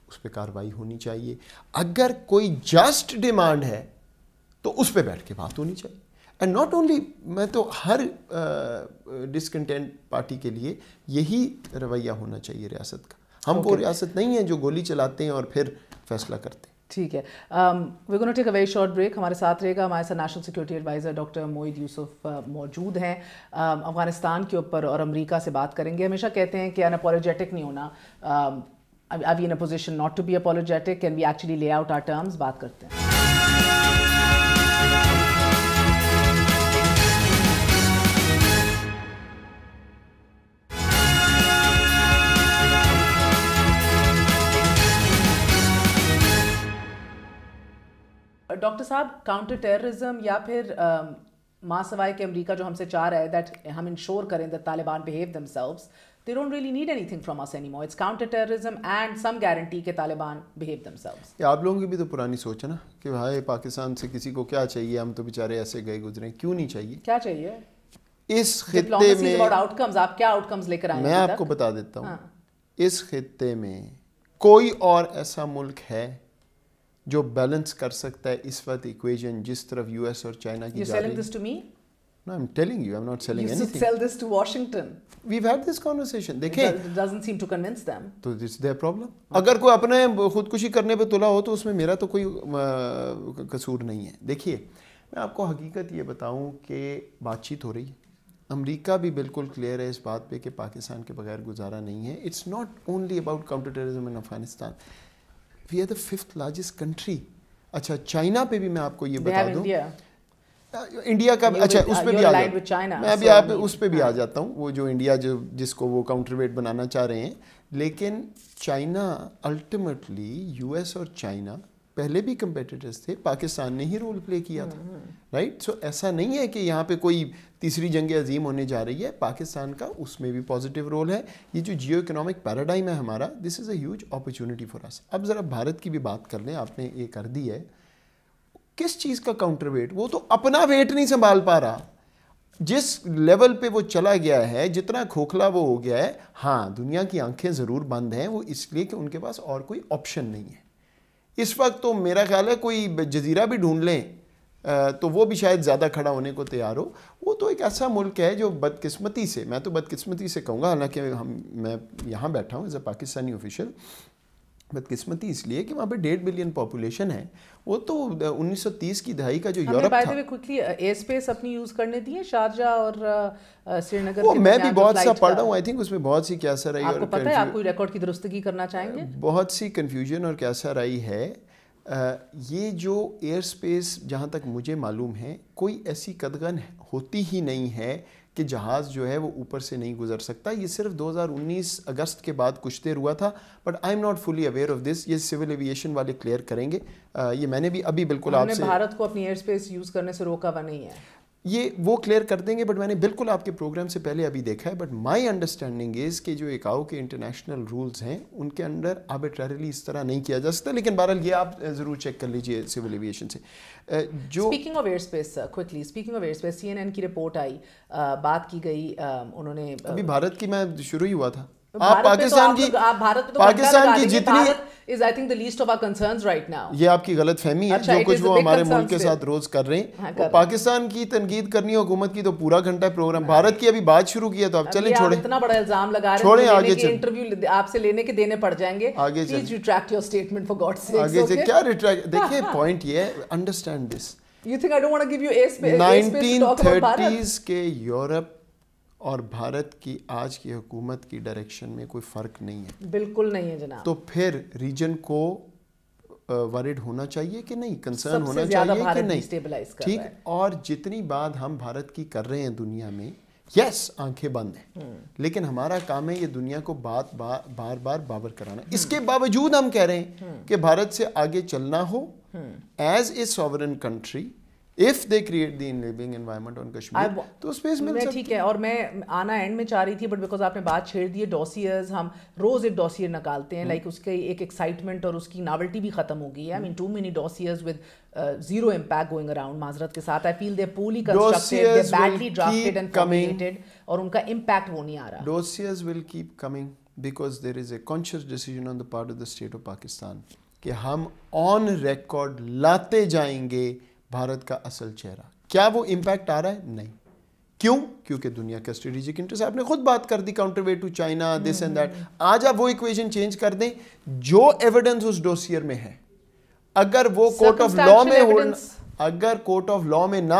اس پہ کارروائی ہونی چاہیے. اگر کوئی جسٹ ڈیمانڈ ہے تو اس پہ بیٹھ کے بات ہونی چاہیے. اینڈ ناٹ اونلی, میں تو ہر ڈسکنٹینٹ پارٹی کے لیے یہی رویہ ہونا چاہیے ریاست کا. ہم وہ ریاست نہیں ہیں جو گولی چلاتے ہیں اور پھر فیصلہ کرتے ہیں. ٹھیک ہے, وی گونا ٹیک اے ویری شارٹ بریک. ہمارے ساتھ رہے گا ہمارے ساتھ نیشنل سیکورٹی ایڈوائزر ڈاکٹر موعید یوسف موجود ہیں. افغانستان کے اوپر اور امریکہ سے بات کریں گے. ہمیشہ کہتے ہیں کہ انپولوجیٹک نہیں ہونا. Are we in a position not to be apologetic? Can we actually lay out our terms? بات کرتے ہیں. ڈاکٹر صاحب, کاؤنٹر ٹیررزم یا پھر ماں سوائے کہ امریکہ جو ہم سے چاہ رہا ہے دیٹ ہم انشور کریں that Taliban behave themselves, they don't really need anything from us anymore. It's counter-terrorism and some guarantee کہ طالبان behave themselves. آپ لوگوں کی بھی تو پرانی سوچ ہے نا کہ بھائی پاکستان سے کسی کو کیا چاہیے, ہم تو بیچارے ایسے گئے گزرے. کیوں نہیں چاہیے؟ کیا چاہیے اس خطے میں؟ آپ کیا آؤٹ کمز لے کر آئے ہیں؟ میں آپ کو بتا دیتا ہوں, اس خطے میں کوئی اور ایسا ملک ہے جو بیلنس کر سکتا ہے اس وقت ایکویژن جس طرف یو ایس اور چائنا کی جا رہی ہے؟ No, I'm telling you, I'm not selling anything. You should sell this to Washington. We've had this conversation. دیکھیں, it doesn't seem to convince them. تو it's their problem. اگر کوئی اپنے خودکشی کرنے پہ تلا ہو تو اس میں میرا تو کوئی قصور نہیں ہے. دیکھیے, میں آپ کو حقیقت یہ بتاؤں کہ بات چیت ہو رہی ہے. امریکہ بھی بالکل کلیئر ہے اس بات پہ کہ پاکستان کے بغیر گزارا نہیں ہے. It's not only about counter-terrorism in Afghanistan. We are the 5th largest country. اچھا, چائنا پہ بھی میں آپ کو یہ بتا دوں. انڈیا کا, اچھا اس پہ بھی آ جاتا ہوں میں, ابھی آپ اس پہ بھی آ جاتا ہوں. وہ جو انڈیا جس کو وہ کاؤنٹر ویٹ بنانا چاہ رہے ہیں, لیکن چائنا الٹیمیٹلی, یو ایس اور چائنا پہلے بھی کمپیٹیٹرز تھے, پاکستان نے ہی رول پلے کیا تھا, رائٹ. سو ایسا نہیں ہے کہ یہاں پہ کوئی تیسری جنگ عظیم ہونے جا رہی ہے. پاکستان کا اس میں بھی پازیٹیو رول ہے. یہ جو جیو اکنامک پیراڈائم ہے ہمارا, دس از اے ہیوج اپرچونٹی فار اس. اب ذرا بھارت کی بھی بات کر لیں, آپ نے یہ کر دی ہے. کس چیز کا کاؤنٹر ویٹ؟ وہ تو اپنا ویٹ نہیں سنبھال پا رہا. جس لیول پہ وہ چلا گیا ہے, جتنا کھوکھلا وہ ہو گیا ہے. ہاں, دنیا کی آنکھیں ضرور بند ہیں, وہ اس لیے کہ ان کے پاس اور کوئی آپشن نہیں ہے اس وقت. تو میرا خیال ہے کوئی جزیرہ بھی ڈھونڈ لیں تو وہ بھی شاید زیادہ کھڑا ہونے کو تیار ہو. وہ تو ایک ایسا ملک ہے جو بدقسمتی سے, میں تو بدقسمتی سے کہوں گا, حالانکہ میں یہاں بیٹھا ہوں ایز اے پاکستانی آفیشل. بدقسمتی اس لیے کہ وہاں پہ 1.5 بلین پاپولیشن ہے. وہ تو 1930 کی دہائی کا جو یورپ تھا. کوئکلی ایئر اسپیس اپنی یوز کرنے دی ہے شارجہ اور سری نگر. وہ میں بھی بہت سا پڑھ رہا ہوں. آئی تھنک اس میں بہت سی کیا سر آئی, آپ کو پتہ ہے, آپ کوئی ریکارڈ کی درستگی کرنا چاہیں گے, بہت سی کنفیوژن اور کیا سر آئی ہے. یہ جو ایئر اسپیس جہاں تک مجھے معلوم ہے, کوئی ایسی قدغن ہوتی ہی نہیں ہے کہ جہاز جو ہے وہ اوپر سے نہیں گزر سکتا. یہ صرف 2019 اگست کے بعد کچھ دیر ہوا تھا, but I am not fully aware of this. یہ سول ایویشن والے کلیئر کریں گے. یہ میں نے بھی ابھی بالکل آپ سے, بھارت کو اپنی ایئر اسپیس یوز کرنے سے روکا ہوا نہیں ہے, یہ وہ کلیئر کر دیں گے. بٹ میں نے بالکل آپ کے پروگرام سے پہلے ابھی دیکھا ہے. بٹ مائی انڈرسٹینڈنگ از کہ جو ایکاؤ کے انٹرنیشنل رولز ہیں ان کے انڈر آربیٹریلی اس طرح نہیں کیا جا سکتا. لیکن بہرحال یہ آپ ضرور چیک کر لیجئے سول ایویشن سے. جو speaking of air space, quickly speaking of air space, CNN کی رپورٹ آئی, بات کی گئی, انہوں نے ابھی بھارت کی میں شروع ہی ہوا تھا. آپ پاکستان کی جتنی is I think the least of our concerns right now. یہ آپ کی غلط فہمی ہے. جو کچھ وہ ہمارے ملک کے ساتھ روز کر رہے ہیں, پاکستان کی تنقید کرنی ہے حکومت کی تو پورا گھنٹہ پروگرام. بھارت کی ابھی بات شروع کی ہے تو آپ چلیں چھوڑیں. اتنا بڑا الزام لگا رہے ہیں, آگے انٹرویو آپ سے لینے کے دینے پڑ جائیں گے. Please retract your statement for God sake. آگے سے کیا ریٹریکٹ؟ دیکھیے پوائنٹ یہ ہے, understand this. You think I don't want to give you airspace to talk about Bharat? 1930s کے یورپ اور بھارت کی آج کی حکومت کی ڈائریکشن میں کوئی فرق نہیں ہے. بالکل نہیں ہے جناب. تو پھر ریجن کو ورڈ ہونا چاہیے کہ نہیں, کنسرن ہونا چاہیے کہ نہیں, ٹھیک. اور جتنی بات ہم بھارت کی کر رہے ہیں دنیا میں, یس آنکھیں بند ہیں، لیکن ہمارا کام ہے یہ دنیا کو بار بار باور کرانا. اس کے باوجود ہم کہہ رہے ہیں کہ بھارت سے آگے چلنا ہو as a sovereign country. if they create the enabling environment on Kashmir تو اسپیس مل سکتی. ٹھیک ہے. اور میں آنا اینڈ میں چاہ رہی تھی بٹ بیکاز آپ نے بات چھیڑ دی ہے ڈوسیئرز، ہم روز ایک ڈوسیئر نکالتے ہیں، لائک اس کے ایک ایکسائٹمنٹ اور اس کی ناولٹی بھی ختم ہو گئی ہے. I mean too many dossiers with zero impact going around. معذرت کے ساتھ I feel they're poorly constructed, they're badly drafted and formulated اور ان کا impact وہ نہیں آ رہا. Dossiers will keep coming because there is a conscious decision on the part of the state of Pakistan کہ ہم on record لاتے جائیں گے بھارت کا اصل چہرہ. کیا وہ امپیکٹ آ رہا ہے؟ نہیں. کیوں؟ کیونکہ دنیا کا اسٹریٹجک انٹرسٹ. آپ نے خود بات کر دی counterweight to China this and that. آج آپ وہ ایکویشن چینج کر دیں جو ایویڈنس اس ڈوسیئر میں ہے، اگر وہ کورٹ آف لا میں اگر کورٹ آف لا میں نہ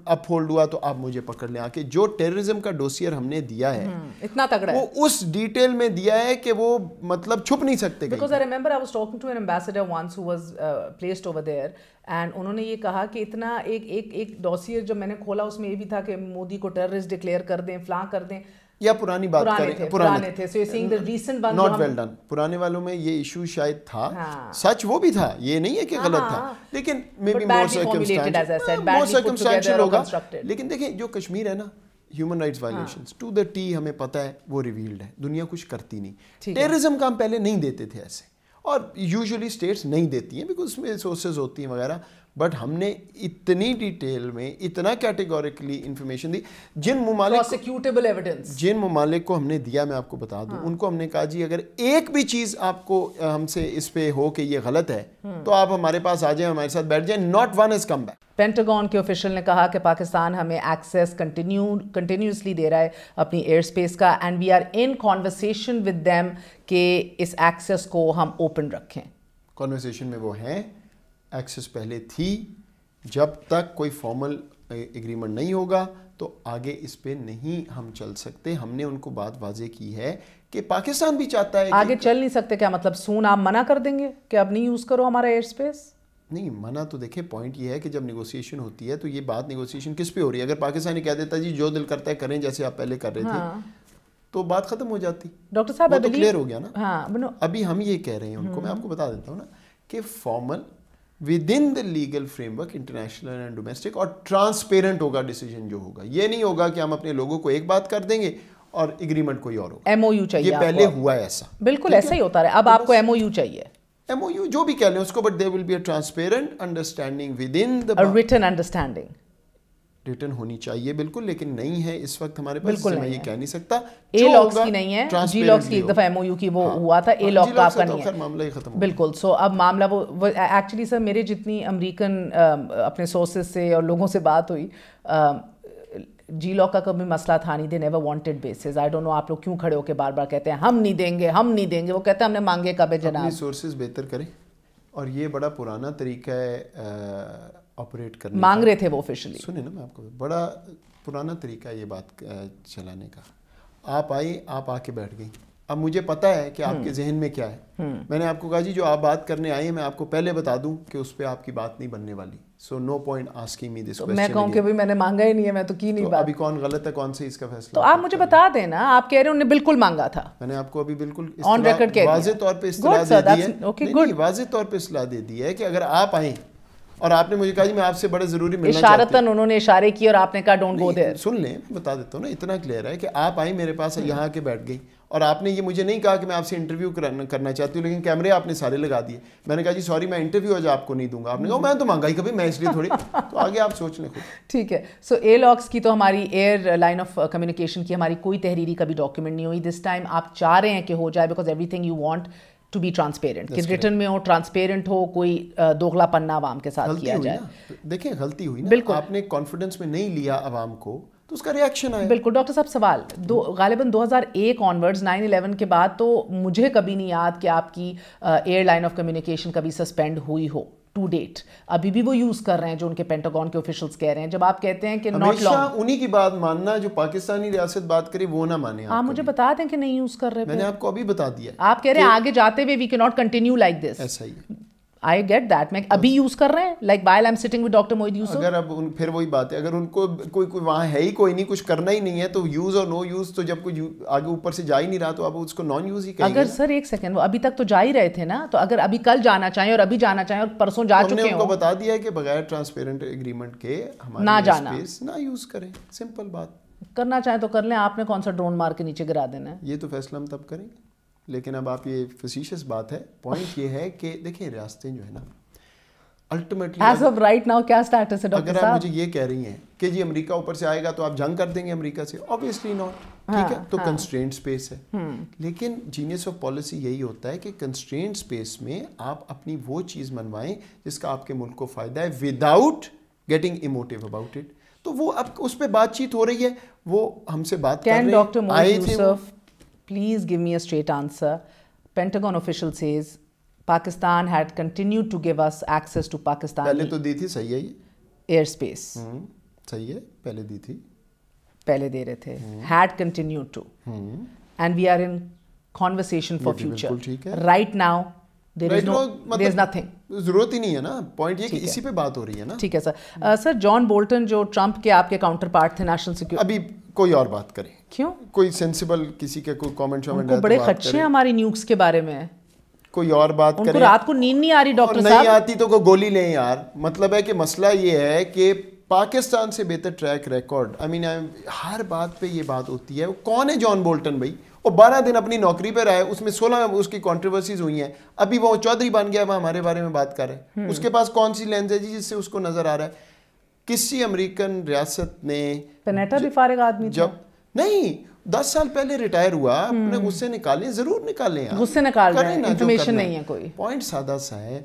اپ ہولڈ ہوا تو آپ مجھے پکڑ لیں آ کے. جو ٹیررزم کا ڈوسیئر ہم نے دیا ہے اتنا تگڑا وہ اس ڈیٹیل میں دیا ہے کہ وہ مطلب چھپ نہیں سکتے. Because I remember I was talking to an ambassador once who was placed over there and انہوں نے یہ کہا کہ اتنا ایک ڈوسیئر جب میں نے کھولا اس میں یہ بھی تھا کہ مودی کو ٹیررسٹ ڈکلیئر کر دیں، فلاں کر دیں. یا پرانی بات کریں، پرانے تھے. So you're saying the recent one not well done. پرانے والوں میں یہ ایشو شاید تھا، سچ وہ بھی تھا، یہ نہیں ہے کہ غلط تھا، لیکن مے بی مور سرکمسٹانشل ہوگا. لیکن دیکھیں جو کشمیر ہے نا، human rights violations to the T ہمیں پتہ ہے وہ ریویلڈ ہے. دنیا کچھ کرتی نہیں. ٹیررزم کا ہم پہلے نہیں دیتے تھے ایسے، اور یوزلی اسٹیٹس نہیں دیتی ہیں بیکاز اس میں ریسورسز ہوتی ہیں وغیرہ. بٹ ہم نے اتنی ڈیٹیل میں اتنا کیٹیگوریکلی انفارمیشن دی. جن ممالک کو ہم نے دیا، میں آپ کو بتا دوں، ان کو ہم نے کہا جی اگر ایک بھی چیز آپ کو ہم سے اس پہ ہو کہ یہ غلط ہے تو آپ ہمارے پاس آ جائیں، ہمارے ساتھ بیٹھ جائیں. Not one has come back. Pentagon کے آفیشل نے کہا کہ پاکستان ہمیں ایکسیس کنٹینیوسلی دے رہا ہے اپنی ایئر اسپیس کا and we are in conversation with them کہ اس ایکسیس کو ہم اوپن رکھیں. کانورسیشن میں وہ ہیں، ایکسیس پہلے تھی. جب تک کوئی فارمل ایگریمنٹ نہیں ہوگا تو آگے اس پہ نہیں ہم چل سکتے. ہم نے ان کو بات واضح کی ہے کہ پاکستان بھی چاہتا ہے آگے چل نہیں سکتے. کیا مطلب سون آپ منع کر دیں گے کہ اب نہیں یوز کرو ہمارا ایئر اسپیس؟ نہیں منع تو دیکھیں پوائنٹ یہ ہے کہ جب نیگوسیشن ہوتی ہے تو یہ بات نیگوسیشن کس پہ ہو رہی ہے؟ اگر پاکستانی کہہ دیتا جی جو دل کرتا ہے کریں جیسے آپ پہلے کر رہے تھے تو بات ختم ہو جاتی. ڈاکٹر صاحب وہ تو کلیئر ہو گیا نا. ابھی ہم یہ کہہ رہے ہیں ان کو، میں آپ کو بتا دیتا ہوں نا، کہ formal with in the legal frame work international and domestic اور ٹرانسپیرنٹ ہوگا ڈیسیجن جو ہوگا. یہ نہیں ہوگا کہ ہم اپنے لوگوں کو ایک بات کر دیں گے اور ایگریمنٹ کوئی اور ہوگا. ایم او یو چاہیے. یہ پہلے ہوا ہے ایسا، بالکل ایسا ہی ہوتا رہا. اب آپ کو ایم او یو چاہیے، ایم او یو جو بھی کہہ لیں اس کو، but there will be a transparent understanding within the written understanding. Written ہونی چاہیے بالکل، لیکن نہیں ہے اس وقت ہمارے پاس. میں یہ کہہ نہیں سکتا. اے لاکس کی نہیں ہے، جی لاکس کی ایک دفعہ ایم او یو کی وہ ہوا تھا، اے لاک کا آپ کا نہیں ہے. معاملہ ہی ختم. بالکل. سو اب معاملہ وہ ایکچولی سر میرے جتنی امریکن اپنے سورسز سے اور لوگوں سے بات ہوئی، جی لاک کا کبھی مسئلہ تھا نہیں. They never wanted bases. I don't know آپ لوگ کیوں کھڑے ہو کے بار بار کہتے ہیں ہم نہیں دیں گے ہم نہیں دیں گے. وہ کہتے ہیں ہم نے مانگے کب ہے جناب. اپنی سورسز بہتر کریں، اور یہ بڑا پرانا طریقہ ہے آپریٹ کرنے. مانگ رہے تھے وہ آفیشلی. سنیں نا میں آپ کو، بڑا پرانا طریقہ ہے یہ بات چلانے کا. آپ آئی، آپ آ کے بیٹھ گئی. اب مجھے پتا ہے کہ آپ کے ذہن میں کیا ہے. میں نے آپ کو کہا جی جو آپ بات کرنے آئے ہیں میں آپ کو پہلے بتا دوں کہ اس پہ آپ کی بات نہیں بننے والی. سو نو پوائنٹ آسکنگ می دس کوسچن. میں کہوں کہ میں نے مانگا ہی نہیں ہے، میں تو کی نہیں بات. ابھی کون غلط ہے کون سے اس کا فیصلہ؟ تو آپ مجھے بتا دیں نا. آپ کہہ رہے ہیں انہوں نے بالکل مانگا تھا. میں نے آپ کو ابھی بالکل واضح طور پہ اصطلاح دے دی ہے. واضح طور پہ اصطلاح دے دی ہے کہ اگر آپ آئیں اور آپ نے مجھے کہا جی میں آپ سے بڑے ضروری ملنا چاہتی ہوں. اشارتاً انہوں نے اشارے کیے اور آپ نے کہا ڈونٹ گو دیئر. سن لیں میں بتا دیتا ہوں نا. اتنا کلیئر ہے کہ آپ آئیں میرے پاس، یہاں کے بیٹھ گئی، اور آپ نے یہ مجھے نہیں کہا کہ میں آپ سے انٹرویو کرنا چاہتی ہوں، لیکن کیمرے آپ نے سارے لگا دیے. میں نے کہا جی سوری میں انٹرویو آج آپ کو نہیں دوں گا. آپ نے کہا میں تو مانگا ہی کبھی، میں اس لیے تھوڑی. تو آگے آپ سوچ لیں خود. ٹھیک ہے. سو اے لاکس کی تو ہماری ایئر لائن آف کمیونیکیشن کی ہماری کوئی تحریری کبھی ڈاکیومنٹ نہیں ہوئی. دس ٹائم آپ چاہ رہے ہیں کہ ہو جائے because everything you want to be transparent, کہ ریٹن میں ہو، ٹرانسپیرنٹ ہو، کوئی دوغلا پنا عوام کے ساتھ کیا جائے. دیکھیں غلطی ہوئی نا، آپ نے کانفیڈنس میں نہیں لیا عوام کو تو اس کا ریاکشن آیا. بالکل. ڈاکٹر صاحب سوال غالباً 2001 آنورڈز 9/11 کے بعد تو مجھے کبھی نہیں یاد کہ آپ کی ایئر لائن آف کمیونیکیشن کبھی سسپینڈ ہوئی ہو ٹو ڈیٹ. ابھی بھی وہ یوز کر رہے ہیں جو ان کے پینٹاگون کے آفیشلز کہہ رہے ہیں. جب آپ کہتے ہیں کہ ناٹ لانگ، انہی کی بات ماننا جو پاکستانی ریاست بات کرے وہ نہ مانے. آپ مجھے بتا دیں کہ نہیں یوز کر رہے. میں نے آپ کو ابھی بتا دیا. آپ کہہ رہے ہیں آگے جاتے ہوئے وی کی ناٹ کنٹینیو لائک دس. ایسا ہی I get that. میں ابھی یوز کر رہے ہیں, like while I'm sitting with Dr. Moeed Yusuf. اگر اب پھر وہی بات ہے, اگر ان کو کوئی وہاں ہے ہی کوئی نہیں, کچھ کرنا ہی نہیں ہے, تو یوز اور نو یوز, تو جب کوئی آگے اوپر سے جا ہی نہیں رہا تو اب اس کو نان یوز ہی کہیں گے. اگر سر ایک سیکنڈ, وہ ابھی تک تو جا ہی رہے تھے نا, تو اگر ابھی کل جانا چاہیں اور ابھی جانا چاہیں اور پرسوں جا چکے ہوں, ہم نے ان کو بتا دیا ہے کہ بغیر ٹرانسپیرنٹ ایگریمنٹ کے ہمارے اسپیس نہ یوز کریں, سمپل بات. کرنا چاہیں تو کر لیں, آپ نے کون سا ڈرون مار کے نیچے گرا دینا ہے. یہ تو فیصلہ ہم تب کریں گے. لیکن اب آپ یہ فیسیشیس بات ہے, پوائنٹ یہ ہے کہ دیکھیں ریاستیں جو ہے نا ultimately as of right now کیا اسٹیٹس ہے ڈاکٹر اگر صاحب؟ آپ مجھے یہ کہہ رہی ہیں کہ جی امریکہ اوپر سے آئے گا تو آپ جنگ کر دیں گے امریکہ سے, obviously not, ٹھیک ہے, تو کنسٹرینٹ اسپیس ہے. لیکن جینیس آف پالیسی یہی ہوتا ہے کہ کنسٹرینٹ اسپیس میں آپ اپنی وہ چیز منوائیں جس کا آپ کے ملک کو فائدہ ہے, without getting emotive about it. تو وہ اب اس پہ بات چیت ہو رہی ہے, وہ ہم سے بات کر رہے ہیں. Dr. Moeed Yusuf, please give me a straight answer. Pentagon official says Pakistan had continued to give us access to Pakistani پہلے تو دی تھی, صحیح ہے یہ ایئر اسپیس, صحیح ہے, پہلے دی تھی, پہلے دے رہے تھے, had continued to, and we are in conversation for future. Right now there is nothing. ضرورت ہی نہیں ہے نا, پوائنٹ یہ کہ اسی پہ بات ہو رہی ہے نا. ٹھیک ہے سر. سر جان بولٹن جو ٹرمپ کے آپ کے کاؤنٹر پارٹ تھے نیشنل سیکورٹی, ابھی کوئی اور بات کریں, کیوں کوئی سینسیبل کسی کا کوئی کامنٹ ان کو بڑے خدشے ہیں ہماری نیوکس کے بارے میں, کوئی اور بات ان کریں. کو رات کو نیند نہیں آ رہی ڈاکٹر صاحب. نہیں آتی تو کوئی گولی لیں یار. مطلب ہے کہ مسئلہ یہ ہے کہ پاکستان سے بہتر ٹریک ریکارڈ, ہر بات پہ یہ بات ہوتی ہے. کون ہے جان بولٹن بھائی؟ وہ 12 دن اپنی نوکری پہ رہا ہے, اس میں 16 اس کی کنٹروورسیز ہوئی ہیں. ابھی وہ چودھری بن گیا, وہ ہمارے بارے میں بات کر رہے ہیں. اس کے پاس کون سی لینس ہے جی جس سے اس کو نظر آ رہا ہے؟ کسی امریکن ریاست نے, پینیٹا بھی فارغ آدمی تھا, جب نہیں 10 سال پہلے ریٹائر ہوا, اپنے غصے نکالیں, ضرور نکالیں, غصے نکال رہے ہیں, انفارمیشن نہیں ہے کوئی. پوائنٹ سادہ سا ہے,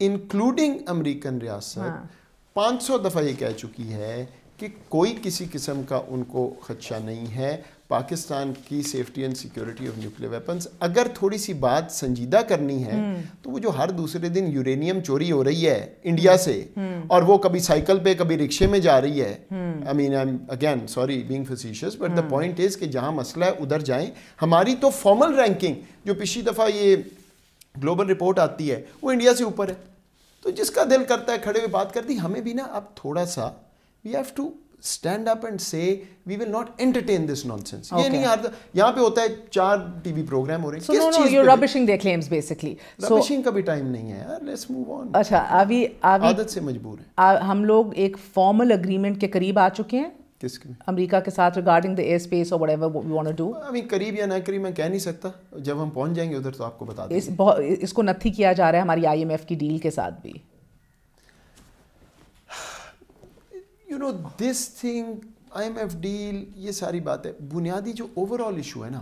انکلوڈنگ امریکن ریاست 500 دفعہ یہ کہہ چکی ہے کہ کوئی کسی قسم کا ان کو خدشہ نہیں ہے پاکستان کی safety and security of nuclear weapons. اگر تھوڑی سی بات سنجیدہ کرنی ہے تو وہ جو ہر دوسرے دن یورینیم چوری ہو رہی ہے انڈیا سے, اور وہ کبھی سائیکل پہ کبھی رکشے میں جا رہی ہے, again sorry being facetious, but the point is کہ جہاں مسئلہ ہے ادھر جائیں. ہماری تو فارمل رینکنگ جو پچھلی دفعہ یہ گلوبل رپورٹ آتی ہے وہ انڈیا سے اوپر ہے. تو جس کا دل کرتا ہے کھڑے ہوئے بات کر دی. ہمیں بھی نا اب تھوڑا سا we have to stand up and say we will not entertain this nonsense. یہ نہیں یہاں پہ ہوتا ہے 4 ٹی وی پروگرام ہو رہے ہیں. کس چیز you're rubbishing their claims basically. rubbishing کا بھی ٹائم نہیں ہے یار, let's move on. اچھا ابھی عادت سے مجبور ہیں ہم لوگ ایک فارمل اگریمنٹ کے قریب آ چکے ہیں کس کے امریکہ کے ساتھ regarding the air space or whatever we want to do. ابھی قریب یا نہ قریب میں کہہ نہیں سکتا, جب ہم پہنچ جائیں گے ادھر تو آپ کو بتا دیں. اس کو نتھی کیا جا رہا ہے ہماری IMF کی ڈیل کے ساتھ بھی. You know this thing, IMF deal, یہ ساری بات ہے. بنیادی جو اوور آل ایشو ہے نا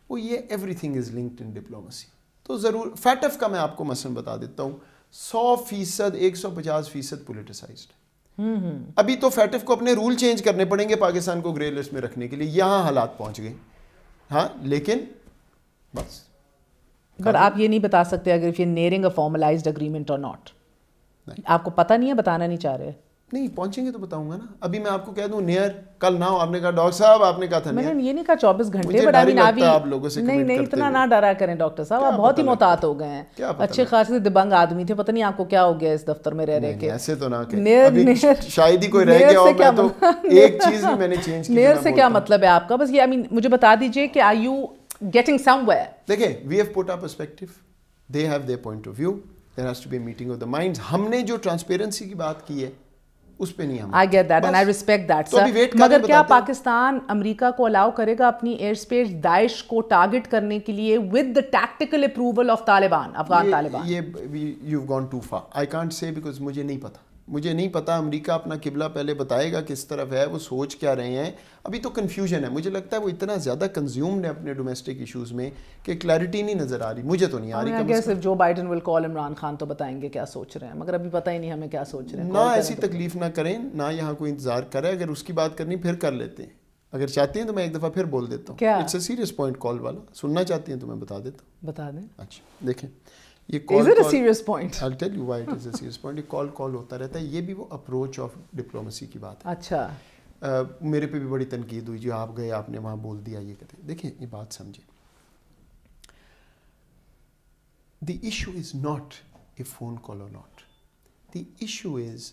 وہ یہ every thing is linked in diplomacy. تو ضرور فیٹف کا میں آپ کو مثلاً بتا دیتا ہوں, 100%, 150% پولیٹیسائزڈ. ابھی تو فیٹف کو اپنے رول چینج کرنے پڑیں گے پاکستان کو گرے لسٹ میں رکھنے کے لیے, یہاں حالات پہنچ گئے. ہاں لیکن بس بٹ آپ یہ نہیں بتا سکتے اگر if you're nearing a formalized agreement or not. آپ کو پتہ نہیں ہے, بتانا نہیں چاہ رہے. نہیں پہنچیں گے تو بتاؤں گا نا. ابھی میں آپ کو کہہ دوں نیئر, کل نہ ہو, آپ نے کہا ڈاکٹر صاحب آپ نے کہا تھا میں نے یہ نہیں کہا 24 گھنٹے, بٹ ابھی آپ لوگوں سے نہیں نہیں اتنا نہ ڈرا کریں ڈاکٹر صاحب, آپ بہت ہی محتاط ہو گئے ہیں. اچھے خاصے دبنگ آدمی تھے, پتہ نہیں آپ کو کیا ہو گیا اس دفتر میں رہ رہ کے. ایسے تو نہ کہ شاید ہی کوئی رہ گیا ہو. میں تو ایک چیز بھی میں نے چینج کی. نیئر سے کیا مطلب ہے آپ کا؟ بس یہ مجھے بتا دیجئے کہ are you getting somewhere. دیکھیں we have put up perspective, they have their point of view, there has to be a meeting of the minds. ہم نے جو ٹرانسپیرنسی کی بات کی ہے اس پہ نہیں ہم. I get that and I respect that sir. مگر کیا پاکستان امریکہ کو الاؤ کرے گا اپنی ایئر اسپیس داعش کو ٹارگٹ کرنے کے لیے with the tactical approval of Taliban, Afghan Taliban? یہ you've gone too far. I can't say because مجھے نہیں پتا. امریکہ اپنا قبلہ پہلے بتائے گا کس طرف ہے, وہ سوچ کیا رہے ہیں. ابھی تو کنفیوژن ہے. مجھے لگتا ہے وہ اتنا زیادہ کنزیومڈ ہے اپنے ڈومیسٹک ایشوز میں کہ کلیئرٹی نہیں نظر آ رہی. مجھے تو نہیں آ رہی. صرف جو بائیڈن ول کال عمران خان تو بتائیں گے کیا سوچ رہے ہیں, مگر ابھی پتہ ہی نہیں ہمیں کیا سوچ رہے ہیں. نہ ایسی تکلیف نہ کریں, نہ یہاں کوئی انتظار کرے. اگر اس کی بات کرنی پھر کر لیتے ہیں, اگر چاہتی ہیں تو میں ایک دفعہ پھر بول دیتا ہوں. It's a serious point call والا, سننا چاہتی ہیں تو میں بتا دیتا ہوں. بتا دیں. اچھا دیکھیں یہ is it a serious point? I'll tell you why it is a serious point. یہ کال ہوتا رہتا ہے. یہ بھی وہ اپروچ آف ڈپلومسی کی بات ہے. اچھا میرے پہ بھی بڑی تنقید ہوئی, جو آپ گئے آپ نے وہاں بول دیا یہ کہتے. دیکھیں یہ بات سمجھیں, the issue is not a phone call or not. The issue is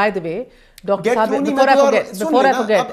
By the way, Dr. Saab, before I forget,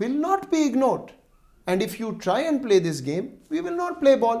will not be ignored, and if you try and play this game we will not play ball.